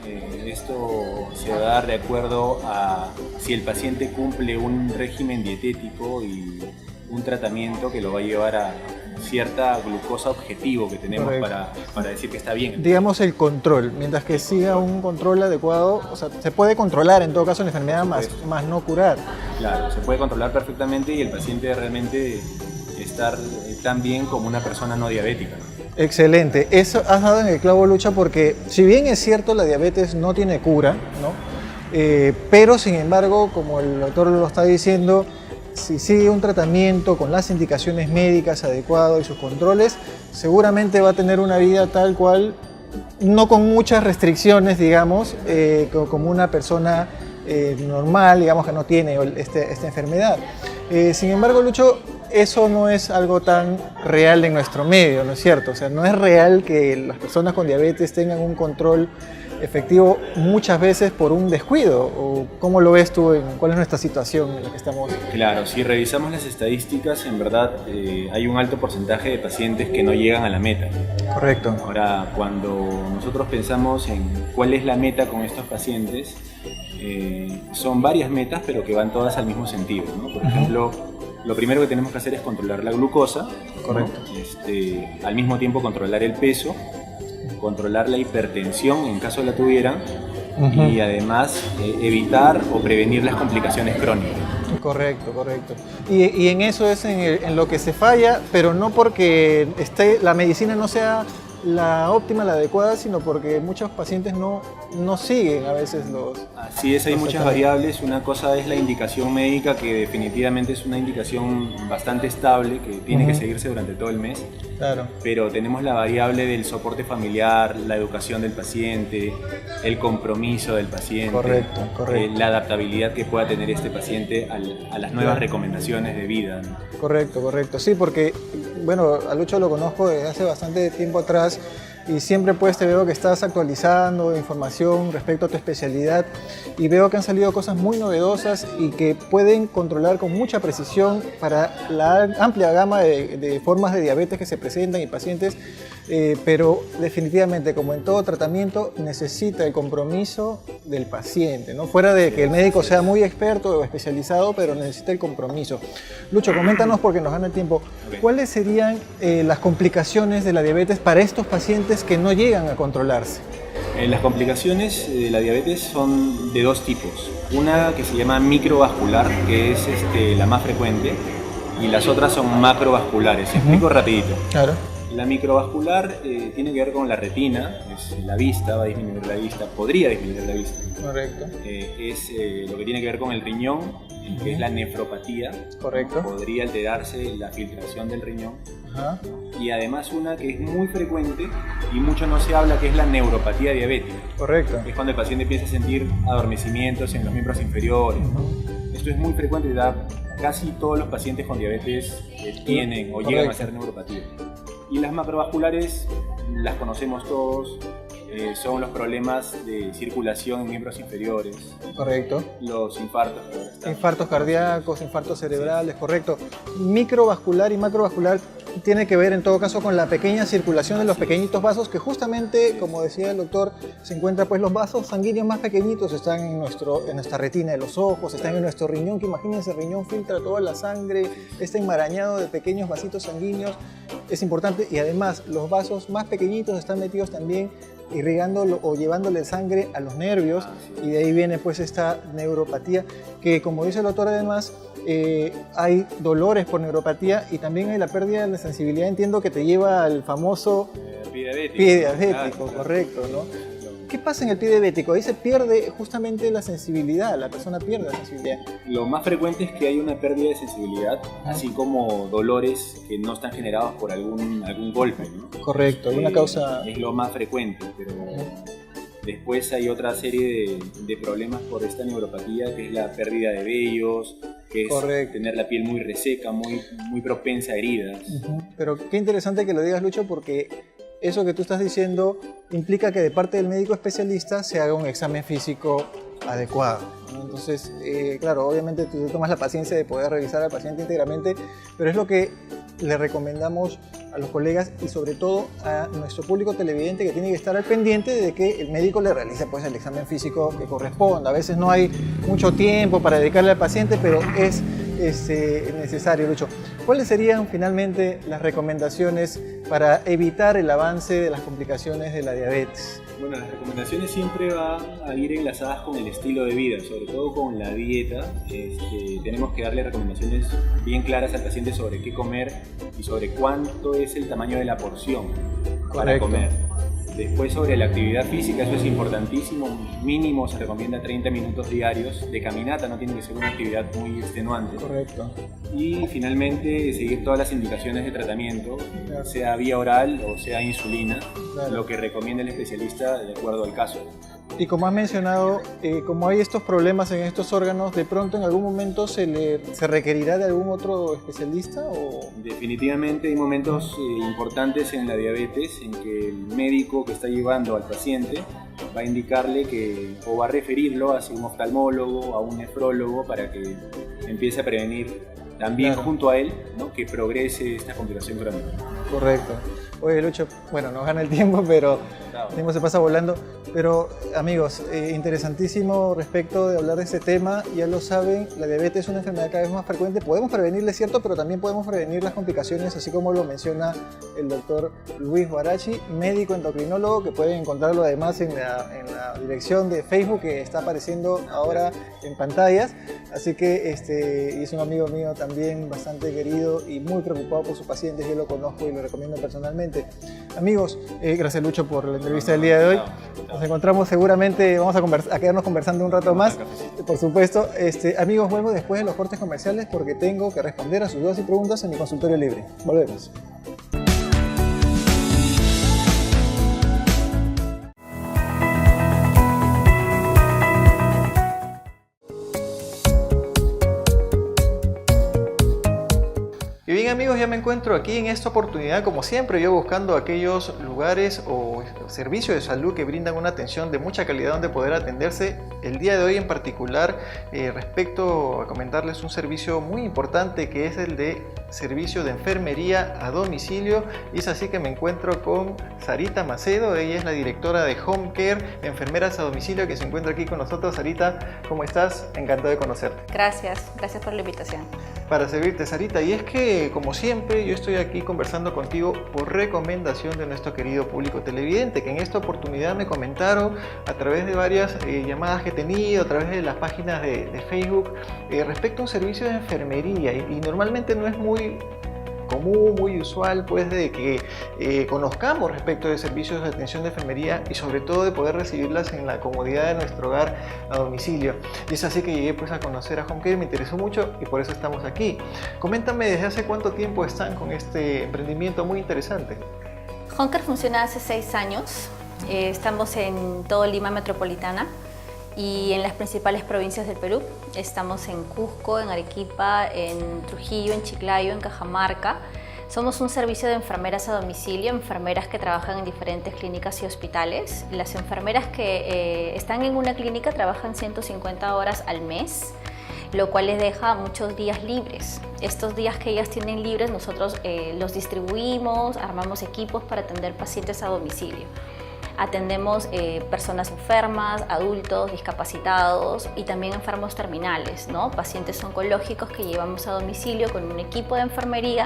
esto se va a dar de acuerdo a si el paciente cumple un régimen dietético y un tratamiento que lo va a llevar a cierta glucosa objetivo que tenemos para decir que está bien. Digamos el control, mientras que siga un control adecuado, o sea, se puede controlar en todo caso la enfermedad más no curar. Claro, se puede controlar perfectamente y el paciente realmente estar tan bien como una persona no diabética, ¿no? Excelente, eso has dado en el clavo, Lucha, porque si bien es cierto la diabetes no tiene cura, ¿no? Pero sin embargo, como el doctor lo está diciendo, si sigue un tratamiento con las indicaciones médicas adecuadas y sus controles, seguramente va a tener una vida tal cual, no con muchas restricciones, digamos, como una persona normal, digamos, que no tiene esta enfermedad. Sin embargo, Lucho, eso no es algo tan real en nuestro medio, ¿no es cierto? O sea, no es real que las personas con diabetes tengan un control efectivo muchas veces por un descuido. ¿O cómo lo ves tú? ¿Cuál es nuestra situación en la que estamos? Claro, si revisamos las estadísticas, en verdad hay un alto porcentaje de pacientes que no llegan a la meta. Correcto. Ahora, cuando nosotros pensamos en cuál es la meta con estos pacientes, son varias metas, pero que van todas al mismo sentido, ¿no? Por ejemplo, lo primero que tenemos que hacer es controlar la glucosa. Correcto. ¿No? Al mismo tiempo controlar el peso, controlar la hipertensión en caso la tuvieran, y además evitar o prevenir las complicaciones crónicas. Correcto. Y en eso es en lo que se falla, pero no porque la medicina no sea la óptima, la adecuada, sino porque muchos pacientes no siguen a veces los... Así es, hay muchas variables. Una cosa es la indicación médica, que definitivamente es una indicación bastante estable, que tiene que seguirse durante todo el mes. Claro. Pero tenemos la variable del soporte familiar, la educación del paciente, el compromiso del paciente, correcto. La adaptabilidad que pueda tener este paciente a las nuevas recomendaciones de vida, ¿no? Correcto. Sí, porque, bueno, a Lucho lo conozco desde hace bastante tiempo atrás y siempre pues te veo que estás actualizando información respecto a tu especialidad y veo que han salido cosas muy novedosas y que pueden controlar con mucha precisión para la amplia gama de formas de diabetes que se presentan y pacientes, pero definitivamente, como en todo tratamiento, necesita el compromiso del paciente, ¿no? Fuera de que el médico sea muy experto o especializado, pero necesita el compromiso. Lucho, coméntanos, porque nos gana el tiempo, ¿cuáles serían las complicaciones de la diabetes para estos pacientes que no llegan a controlarse? Las complicaciones de la diabetes son de dos tipos. Una que se llama microvascular, que es la más frecuente, y las otras son macrovasculares. Explico rapidito. Claro. La microvascular tiene que ver con la retina, es la vista, va a disminuir la vista, podría disminuir la vista. Correcto. Es lo que tiene que ver con el riñón, que es la nefropatía. Correcto. Podría alterarse la filtración del riñón. Y además una que es muy frecuente y mucho no se habla, que es la neuropatía diabética. Correcto. Es cuando el paciente empieza a sentir adormecimientos en los miembros inferiores. Esto es muy frecuente, casi todos los pacientes con diabetes tienen o llegan a ser neuropatía. Y las macrovasculares las conocemos todos, son los problemas de circulación en miembros inferiores. Correcto. Los infartos. Infartos cardíacos, infartos cerebrales, correcto. Microvascular y macrovascular tiene que ver en todo caso con la pequeña circulación de los pequeñitos vasos que justamente, como decía el doctor, se encuentra pues los vasos sanguíneos más pequeñitos están en nuestra retina de los ojos, están en nuestro riñón, que imagínense, el riñón filtra toda la sangre, está enmarañado de pequeños vasitos sanguíneos, es importante, y además los vasos más pequeñitos están metidos también irrigando o llevándole sangre a los nervios, y de ahí viene pues esta neuropatía que, como dice el doctor, además hay dolores por neuropatía y también hay la pérdida de la sensibilidad, entiendo que te lleva al famoso pie diabético, correcto, ¿no? ¿Qué pasa en el pie diabético? Ahí se pierde justamente la sensibilidad, la persona pierde la sensibilidad. Lo más frecuente es que hay una pérdida de sensibilidad, así como dolores que no están generados por algún golpe, ¿no? Correcto, alguna causa... Es lo más frecuente, pero después hay otra serie de problemas por esta neuropatía, que es la pérdida de vellos, que es tener la piel muy reseca, muy propensa a heridas. Pero qué interesante que lo digas, Lucho, porque eso que tú estás diciendo implica que de parte del médico especialista se haga un examen físico adecuado, ¿no? Entonces, claro, obviamente tú tomas la paciencia de poder revisar al paciente íntegramente, pero es lo que le recomendamos a los colegas y sobre todo a nuestro público televidente, que tiene que estar al pendiente de que el médico le realice pues el examen físico que corresponda. A veces no hay mucho tiempo para dedicarle al paciente, pero es necesario, Lucho. ¿Cuáles serían finalmente las recomendaciones para evitar el avance de las complicaciones de la diabetes? Bueno, las recomendaciones siempre van a ir enlazadas con el estilo de vida, sobre todo con la dieta. Tenemos que darle recomendaciones bien claras al paciente sobre qué comer y sobre cuánto es el tamaño de la porción para comer. Después, sobre la actividad física, eso es importantísimo. Mínimo se recomienda 30 minutos diarios de caminata, no tiene que ser una actividad muy extenuante. Correcto. Y finalmente, seguir todas las indicaciones de tratamiento, sea vía oral o sea insulina, lo que recomienda el especialista de acuerdo al caso. Y como has mencionado, como hay estos problemas en estos órganos, ¿de pronto en algún momento se requerirá de algún otro especialista? ¿O? Definitivamente hay momentos importantes en la diabetes en que el médico que está llevando al paciente va a indicarle o va a referirlo hacia un oftalmólogo, a un nefrólogo, para que empiece a prevenir también junto a él, ¿no?, que progrese esta complicación crónica. Correcto. Oye, Lucho, bueno, nos gana el tiempo, pero el tiempo se pasa volando. Pero, amigos, interesantísimo respecto de hablar de este tema. Ya lo saben, la diabetes es una enfermedad cada vez más frecuente. Podemos prevenirla, es cierto, pero también podemos prevenir las complicaciones, así como lo menciona el doctor Luis Huarachi, médico endocrinólogo, que pueden encontrarlo además en la dirección de Facebook que está apareciendo ahora en pantallas. Así que es un amigo mío también bastante querido y muy preocupado por sus pacientes. Yo lo conozco y lo recomiendo personalmente. Amigos, gracias, Lucho, por la entrevista del día de hoy. Nos encontramos seguramente, vamos a quedarnos conversando un rato más, por supuesto. Amigos, vuelvo después de los cortes comerciales porque tengo que responder a sus dudas y preguntas en mi consultorio libre. Volvemos. Y bien, amigos, ya me encuentro aquí en esta oportunidad, como siempre, yo buscando aquellos lugares o servicios de salud que brindan una atención de mucha calidad donde poder atenderse. El día de hoy en particular, respecto a comentarles un servicio muy importante que es el de servicio de enfermería a domicilio, y es así que me encuentro con Sarita Macedo. Ella es la directora de Home Care, enfermeras a domicilio, que se encuentra aquí con nosotros. Sarita, ¿cómo estás? Encantado de conocerte. Gracias por la invitación. Para servirte, Sarita, y es que, como siempre, yo estoy aquí conversando contigo por recomendación de nuestro querido público televidente, que en esta oportunidad me comentaron a través de varias llamadas que he tenido, a través de las páginas de Facebook, respecto a un servicio de enfermería, y normalmente no es muy común, muy usual, pues, de que conozcamos respecto de servicios de atención de enfermería y sobre todo de poder recibirlas en la comodidad de nuestro hogar a domicilio. Y es así que llegué pues a conocer a Home Care, me interesó mucho y por eso estamos aquí. Coméntame, ¿desde hace cuánto tiempo están con este emprendimiento muy interesante? Home Care funciona hace 6 años. Estamos en todo Lima metropolitana y en las principales provincias del Perú. Estamos en Cusco, en Arequipa, en Trujillo, en Chiclayo, en Cajamarca. Somos un servicio de enfermeras a domicilio, enfermeras que trabajan en diferentes clínicas y hospitales. Las enfermeras que están en una clínica trabajan 150 horas al mes, lo cual les deja muchos días libres. Estos días que ellas tienen libres nosotros los distribuimos, armamos equipos para atender pacientes a domicilio. Atendemos personas enfermas, adultos, discapacitados y también enfermos terminales, ¿no? Pacientes oncológicos que llevamos a domicilio con un equipo de enfermería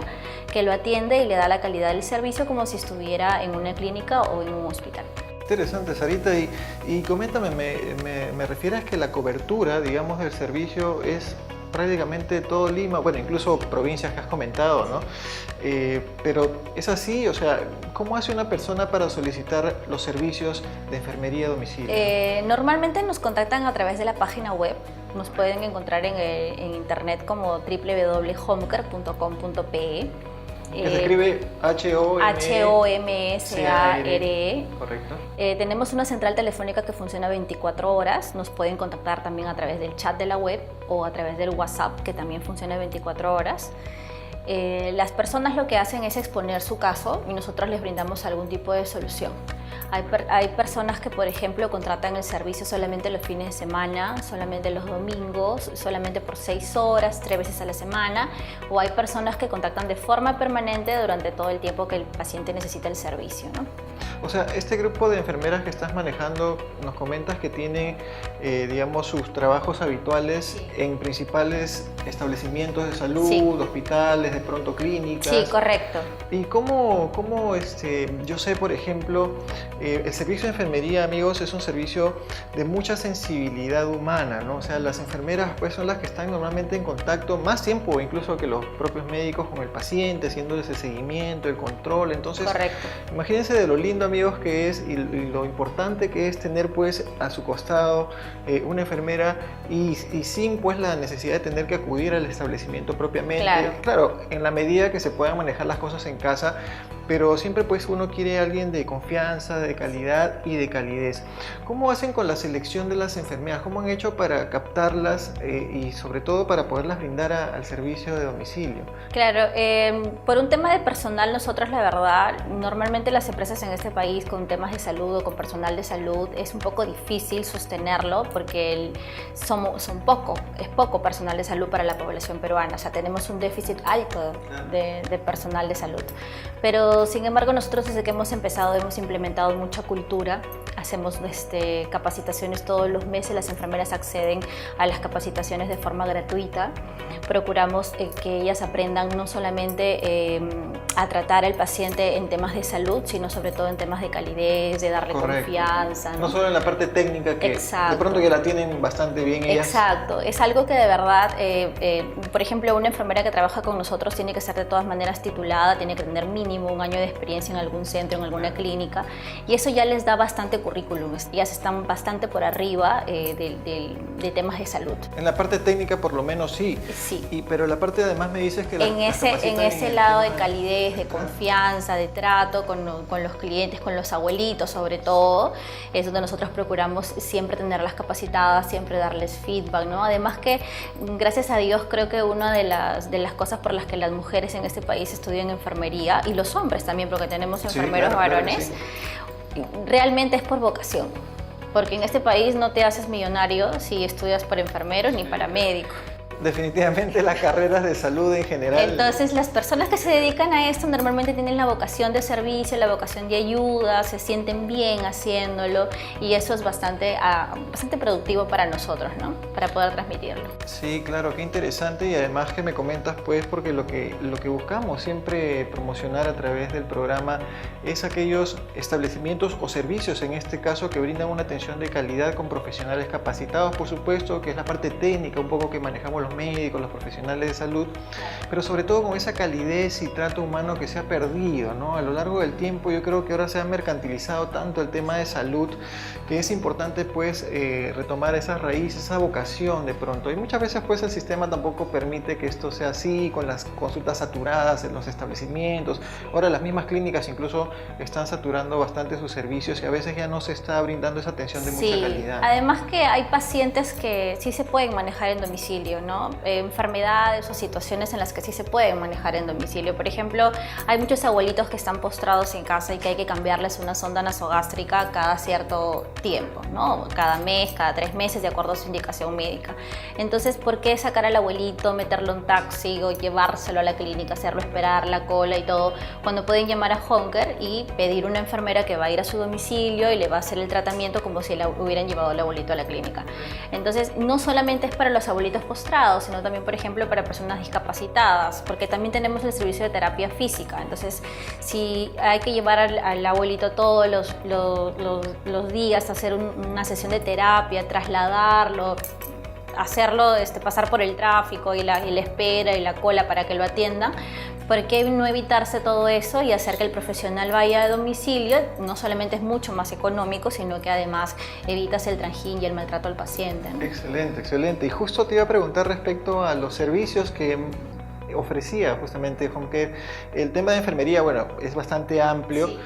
que lo atiende y le da la calidad del servicio como si estuviera en una clínica o en un hospital. Interesante, Sarita, y coméntame, me refieres que la cobertura, digamos, del servicio es prácticamente todo Lima, bueno, incluso provincias que has comentado, ¿no? Pero es así, o sea, ¿cómo hace una persona para solicitar los servicios de enfermería a domicilio? Normalmente nos contactan a través de la página web. Nos pueden encontrar en internet como www.homecare.com.pe. Que se escribe H-O-M-S-A-R-E. Correcto. Tenemos una central telefónica que funciona 24 horas. Nos pueden contactar también a través del chat de la web o a través del WhatsApp, que también funciona 24 horas. Las personas lo que hacen es exponer su caso y nosotros les brindamos algún tipo de solución. Hay personas que, por ejemplo, contratan el servicio solamente los fines de semana, solamente los domingos, solamente por 6 horas, 3 veces a la semana, o hay personas que contactan de forma permanente durante todo el tiempo que el paciente necesita el servicio, ¿no? O sea, este grupo de enfermeras que estás manejando, nos comentas que tienen, digamos, sus trabajos habituales en principales establecimientos de salud, sí, hospitales, de pronto clínicas. Sí, correcto. ¿Y cómo yo sé, por ejemplo, el servicio de enfermería, amigos, es un servicio de mucha sensibilidad humana, ¿no? O sea, las enfermeras pues son las que están normalmente en contacto más tiempo incluso que los propios médicos con el paciente, haciéndoles el seguimiento, el control. Entonces, correcto, imagínense de lo lindo, amigos, que es y lo importante que es tener pues a su costado una enfermera y sin pues la necesidad de tener que acudir al establecimiento propiamente. Claro, en la medida que se puedan manejar las cosas en casa, pero siempre pues uno quiere a alguien de confianza, de calidad y de calidez. ¿Cómo hacen con la selección de las enfermeras? ¿Cómo han hecho para captarlas y sobre todo para poderlas brindar al servicio de domicilio? Claro, por un tema de personal, nosotros la verdad, normalmente las empresas en este país con temas de salud o con personal de salud es un poco difícil sostenerlo porque es poco personal de salud para la población peruana, o sea, tenemos un déficit alto de personal de salud. Pero sin embargo nosotros desde que hemos empezado hemos implementado mucha cultura, hacemos capacitaciones todos los meses, las enfermeras acceden a las capacitaciones de forma gratuita, procuramos que ellas aprendan no solamente a tratar al paciente en temas de salud, sino sobre todo en temas de calidez, de darle confianza, ¿no? Solo en la parte técnica que de pronto ya la tienen bastante bien ellas. Exacto, es algo que de verdad, por ejemplo, una enfermera que trabaja con nosotros tiene que ser de todas maneras titulada, tiene que tener mínimo un año de experiencia en algún centro, en alguna clínica, y eso ya les da bastante currículum, ellas están bastante por arriba de temas de salud. En la parte técnica por lo menos sí, pero la parte además me dices que en ese lado de calidez, de confianza, de trato con los clientes, con los abuelitos sobre todo, es donde nosotros procuramos siempre tenerlas capacitadas, siempre darles feedback, ¿no? Además que, gracias a Dios, creo que una de las cosas por las que las mujeres en este país estudian enfermería, y los hombres también, porque tenemos enfermeros varones, realmente es por vocación. Porque en este país no te haces millonario si estudias para enfermero ni para médico. Definitivamente las carreras de salud en general. Entonces las personas que se dedican a esto normalmente tienen la vocación de servicio, la vocación de ayuda, se sienten bien haciéndolo y eso es bastante productivo para nosotros, ¿no? Para poder transmitirlo. Sí, claro, qué interesante y además que me comentas pues porque lo que buscamos siempre promocionar a través del programa es aquellos establecimientos o servicios en este caso que brindan una atención de calidad con profesionales capacitados, por supuesto, que es la parte técnica un poco que manejamos los médicos, los profesionales de salud, pero sobre todo con esa calidez y trato humano que se ha perdido, ¿no? A lo largo del tiempo yo creo que ahora se ha mercantilizado tanto el tema de salud que es importante pues retomar esas raíces, esa vocación de pronto y muchas veces pues el sistema tampoco permite que esto sea así, con las consultas saturadas en los establecimientos. Ahora las mismas clínicas incluso están saturando bastante sus servicios y a veces ya no se está brindando esa atención de mucha calidad. Además que hay pacientes que sí se pueden manejar en domicilio, ¿no? ¿no? Enfermedades o situaciones en las que sí se pueden manejar en domicilio. Por ejemplo, hay muchos abuelitos que están postrados en casa y que hay que cambiarles una sonda nasogástrica cada cierto tiempo, ¿no? Cada mes, cada 3 meses, de acuerdo a su indicación médica. Entonces, ¿por qué sacar al abuelito, meterlo en taxi o llevárselo a la clínica, hacerlo esperar la cola y todo, cuando pueden llamar a Home Care y pedir una enfermera que va a ir a su domicilio y le va a hacer el tratamiento como si hubieran llevado al abuelito a la clínica? Entonces, no solamente es para los abuelitos postrados, sino también, por ejemplo, para personas discapacitadas, porque también tenemos el servicio de terapia física. Entonces, si hay que llevar al abuelito todos los días a hacer una sesión de terapia, trasladarlo, hacerlo pasar por el tráfico y la espera y la cola para que lo atienda, ¿por qué no evitarse todo eso y hacer que el profesional vaya a domicilio? No solamente es mucho más económico, sino que además evitas el trajín y el maltrato al paciente, ¿no? Excelente, excelente. Y justo te iba a preguntar respecto a los servicios que ofrecía justamente Home Care. El tema de enfermería, bueno, es bastante amplio. Sí,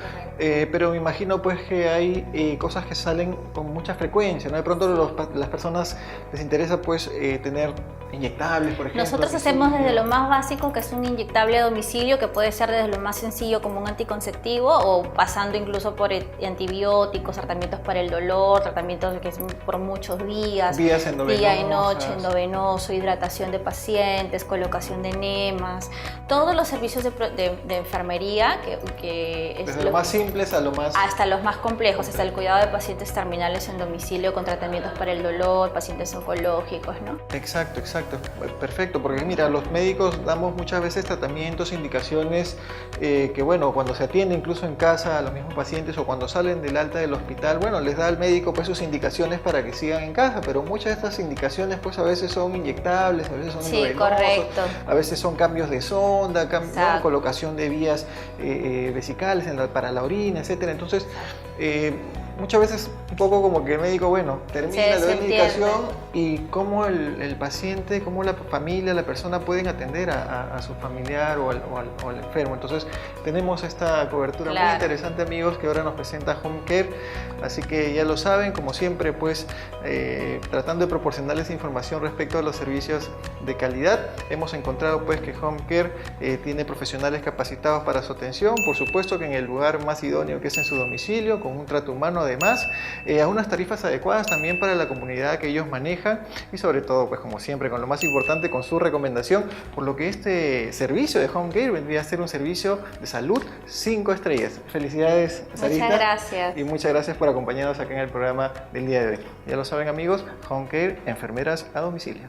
pero me imagino pues que hay cosas que salen con mucha frecuencia, ¿no? De pronto las personas les interesa pues tener inyectables, por ejemplo. Nosotros hacemos desde lo más básico, que es un inyectable a domicilio, que puede ser desde lo más sencillo como un anticonceptivo o pasando incluso por antibióticos, tratamientos para el dolor, tratamientos que son por muchos días, día y noche, endovenoso, hidratación de pacientes, colocación de enemas, todos los servicios de enfermería que es desde lo más simples a lo más... hasta los más complejos, hasta el cuidado de pacientes terminales en domicilio con tratamientos para el dolor, pacientes oncológicos, ¿no? Exacto, exacto. Perfecto, porque mira, los médicos damos muchas veces tratamientos, indicaciones que bueno, cuando se atiende incluso en casa a los mismos pacientes o cuando salen del alta del hospital, bueno, les da al médico pues sus indicaciones para que sigan en casa, pero muchas de estas indicaciones pues a veces son inyectables, a veces son endovenosos, correcto. A veces son cambios de sonda, ¿no? Colocación de vías vesicales para la orina, etcétera. Entonces, muchas veces un poco como que el médico, bueno, termina la indicación y cómo el paciente, cómo la familia, la persona pueden atender a su familiar o al enfermo. Entonces tenemos esta cobertura muy interesante, amigos, que ahora nos presenta Home Care. Así que ya lo saben, como siempre, pues tratando de proporcionarles información respecto a los servicios de calidad. Hemos encontrado pues que Home Care tiene profesionales capacitados para su atención, por supuesto que en el lugar más idóneo, que es en su domicilio, con un trato humano además, a unas tarifas adecuadas también para la comunidad que ellos manejan y sobre todo, pues como siempre, con lo más importante, con su recomendación, por lo que este servicio de Home Care vendría a ser un servicio de salud 5 estrellas. Felicidades, Sarita. Muchas gracias. Y muchas gracias por acompañarnos acá en el programa del día de hoy. Ya lo saben, amigos, Home Care, enfermeras a domicilio.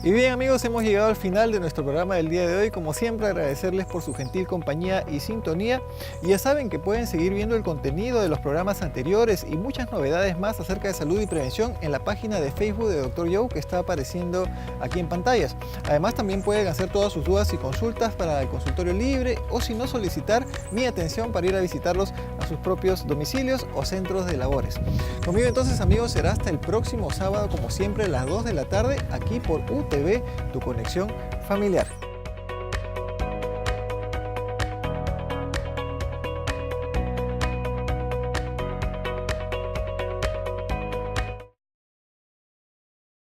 Y bien, amigos, hemos llegado al final de nuestro programa del día de hoy. Como siempre, agradecerles por su gentil compañía y sintonía. Y ya saben que pueden seguir viendo el contenido de los programas anteriores y muchas novedades más acerca de salud y prevención en la página de Facebook de Dr. Joe, que está apareciendo aquí en pantallas. Además, también pueden hacer todas sus dudas y consultas para el consultorio libre o, si no, solicitar mi atención para ir a visitarlos a sus propios domicilios o centros de labores. Conmigo entonces, amigos, será hasta el próximo sábado, como siempre, a las 2 de la tarde, aquí por UTV, tu conexión familiar.